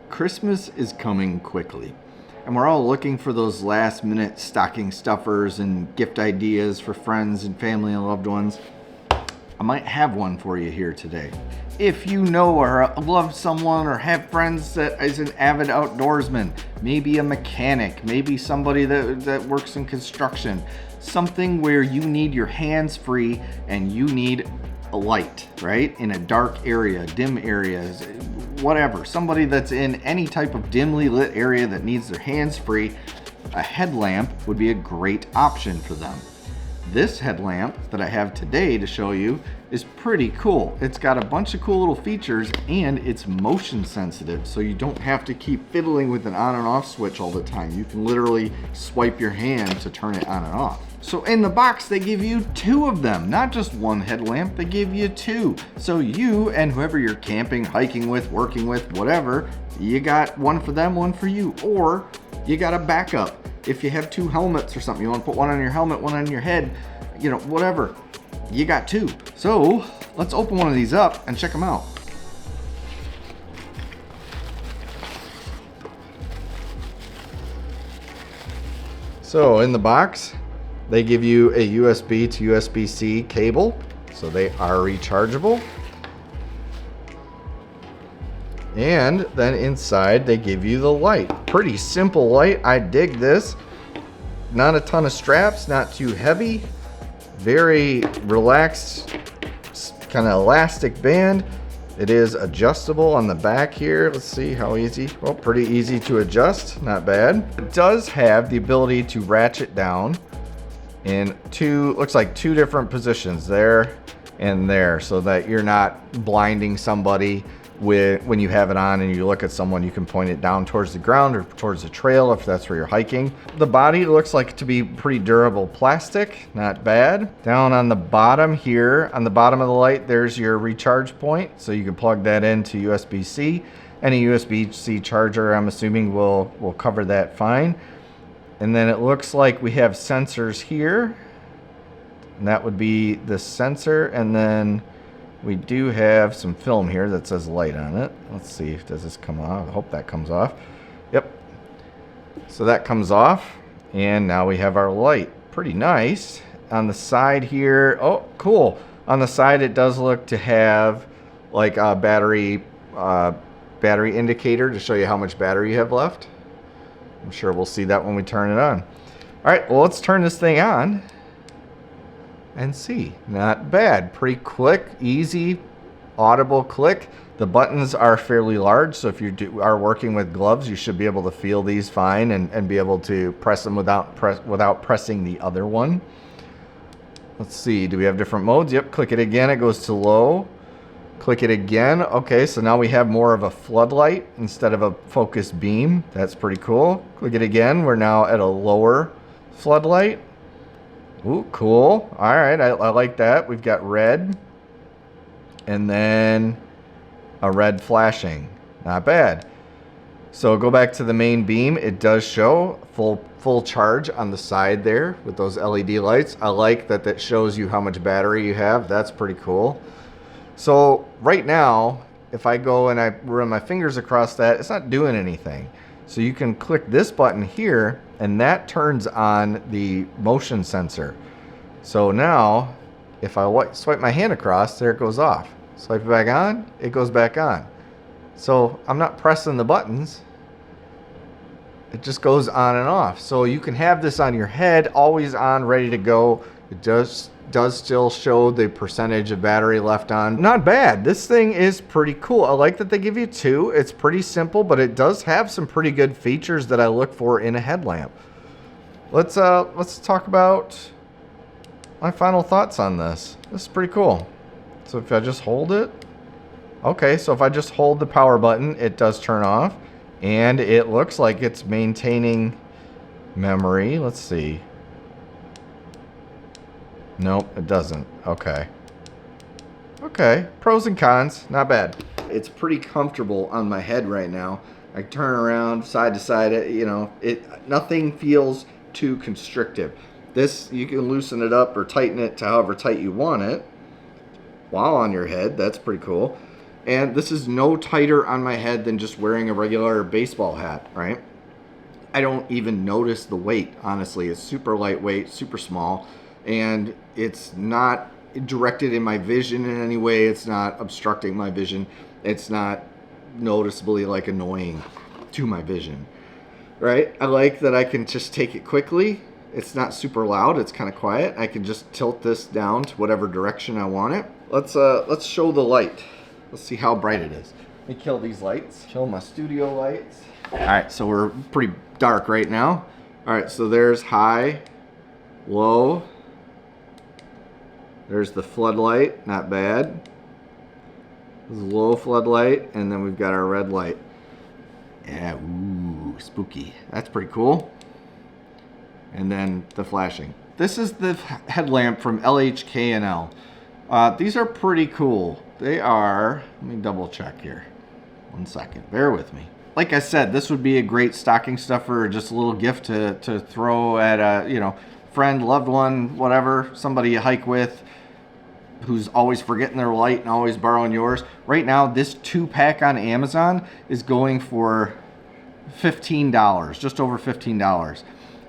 Christmas is coming quickly, and we're all looking for those last minute stocking stuffers and gift ideas for friends and family and loved ones. I might have one for you here today. If you know or love someone or have friends that is an avid outdoorsman, maybe a mechanic, maybe somebody that works in construction, something where you need your hands free and you need a light, right? In a dark area, dim areas, whatever. Somebody that's in any type of dimly lit area that needs their hands free, a headlamp would be a great option for them. This headlamp that I have today to show you is pretty cool. It's got a bunch of cool little features and it's motion sensitive, so you don't have to keep fiddling with an on and off switch all the time. You can literally swipe your hand to turn it on and off. So in the box, they give you two of them, not just one headlamp, they give you two. So you and whoever you're camping, hiking with, working with, whatever, you got one for them, one for you, or you got a backup. If you have two helmets or something, you want to put one on your helmet, one on your head, you know, whatever, you got two. So let's open one of these up and check them out. So in the box, they give you a USB to USB-C cable, so they are rechargeable. And then inside they give you the light. Pretty simple light, I dig this. Not a ton of straps, not too heavy. Very relaxed, kind of elastic band. It is adjustable on the back here. Let's see how easy. Well, pretty easy to adjust, not bad. It does have the ability to ratchet down in looks like two different positions, there and there, so that you're not blinding somebody when you have it on and you look at someone. You can point it down towards the ground or towards the trail if that's where you're hiking. The body looks like to be pretty durable plastic, not bad. Down on the bottom here, on the bottom of the light, there's your recharge point, so you can plug that into USB-C. Any USB-C charger, I'm assuming, will cover that fine. And then it looks like we have sensors here, and that would be the sensor, and then we do have some film here that says light on it. Let's see, does this come off? I hope that comes off. Yep. So that comes off, and now we have our light. Pretty nice. On the side here, oh, cool. On the side, it does look to have like a battery indicator to show you how much battery you have left. I'm sure we'll see that when we turn it on. All right, well, let's turn this thing on and see. Not bad, pretty quick, easy, audible click. The buttons are fairly large, so if you are working with gloves, you should be able to feel these fine and be able to press them without pressing the other one. Let's see, do we have different modes? Yep, click it again, it goes to low. Click it again. Okay, so now we have more of a floodlight instead of a focused beam. That's pretty cool. Click it again, we're now at a lower floodlight. Ooh, cool. All right, I like that. We've got red, and then a red flashing. Not bad. So go back to the main beam. It does show full charge on the side there with those LED lights. I like that shows you how much battery you have. That's pretty cool. So right now, if I go and I run my fingers across that, it's not doing anything. So you can click this button here, and that turns on the motion sensor. So now, if I swipe my hand across, there it goes off. Swipe it back on, it goes back on. So I'm not pressing the buttons. It just goes on and off. So you can have this on your head, always on, ready to go. It does still show the percentage of battery left on. Not bad. This thing is pretty cool. I like that they give you two. It's pretty simple, but it does have some pretty good features that I look for in a headlamp. Let's talk about my final thoughts on this. This is pretty cool. So if I just hold it, okay, so if I just hold the power button, it does turn off, and it looks like it's maintaining memory. Let's see. Nope, it doesn't. Okay. Okay, pros and cons, not bad. It's pretty comfortable on my head right now. I turn around side to side, nothing feels too constrictive. This, you can loosen it up or tighten it to however tight you want it while on your head. That's pretty cool. And this is no tighter on my head than just wearing a regular baseball hat, right? I don't even notice the weight, honestly. It's super lightweight, super small, and it's not directed in my vision in any way. It's not obstructing my vision. It's not noticeably like annoying to my vision, right? I like that I can just take it quickly. It's not super loud. It's kind of quiet. I can just tilt this down to whatever direction I want it. Let's show the light. Let's see how bright it is. Let me kill these lights. Kill my studio lights. All right, so we're pretty dark right now. All right, so there's high, low. There's the floodlight, not bad. There's low floodlight, and then we've got our red light. Yeah, ooh, spooky. That's pretty cool. And then the flashing. This is the headlamp from LHKNL. These are pretty cool. They are, let me double check here. 1 second, bear with me. Like I said, this would be a great stocking stuffer or just a little gift to throw at a, you know, friend, loved one, whatever, somebody you hike with who's always forgetting their light and always borrowing yours. Right now, this 2-pack on Amazon is going for $15, just over $15.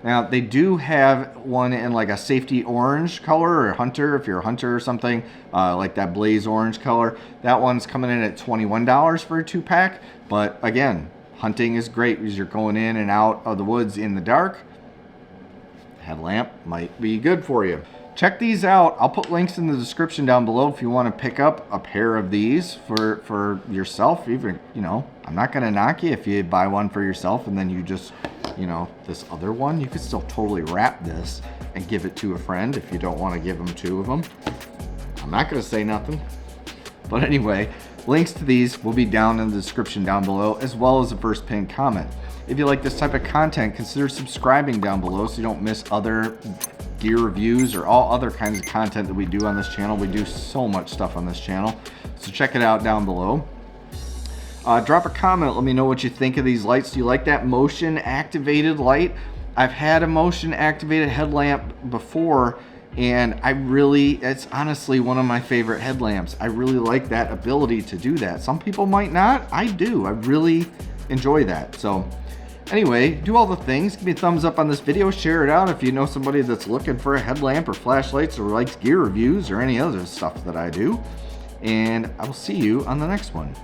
Now, they do have one in like a safety orange color, or hunter, if you're a hunter or something, like that blaze orange color. That one's coming in at $21 for a 2-pack. But again, hunting is great because you're going in and out of the woods in the dark. Headlamp might be good for you. Check these out. I'll put links in the description down below if you want to pick up a pair of these for yourself. Even, you know, I'm not going to knock you if you buy one for yourself and then you just, you know, this other one, you could still totally wrap this and give it to a friend if you don't want to give them 2 of them. I'm not going to say nothing. But anyway, links to these will be down in the description down below, as well as the first pinned comment. If you like this type of content, consider subscribing down below so you don't miss other gear reviews or all other kinds of content that we do on this channel. We do so much stuff on this channel, so check it out down below. Drop a comment, let me know what you think of these lights. Do you like that motion activated light? I've had a motion activated headlamp before, and it's honestly one of my favorite headlamps. I really like that ability to do that. Some people might not. I do. I really enjoy that. So anyway, do all the things. Give me a thumbs up on this video. Share it out if you know somebody that's looking for a headlamp or flashlights or likes gear reviews or any other stuff that I do. And I will see you on the next one.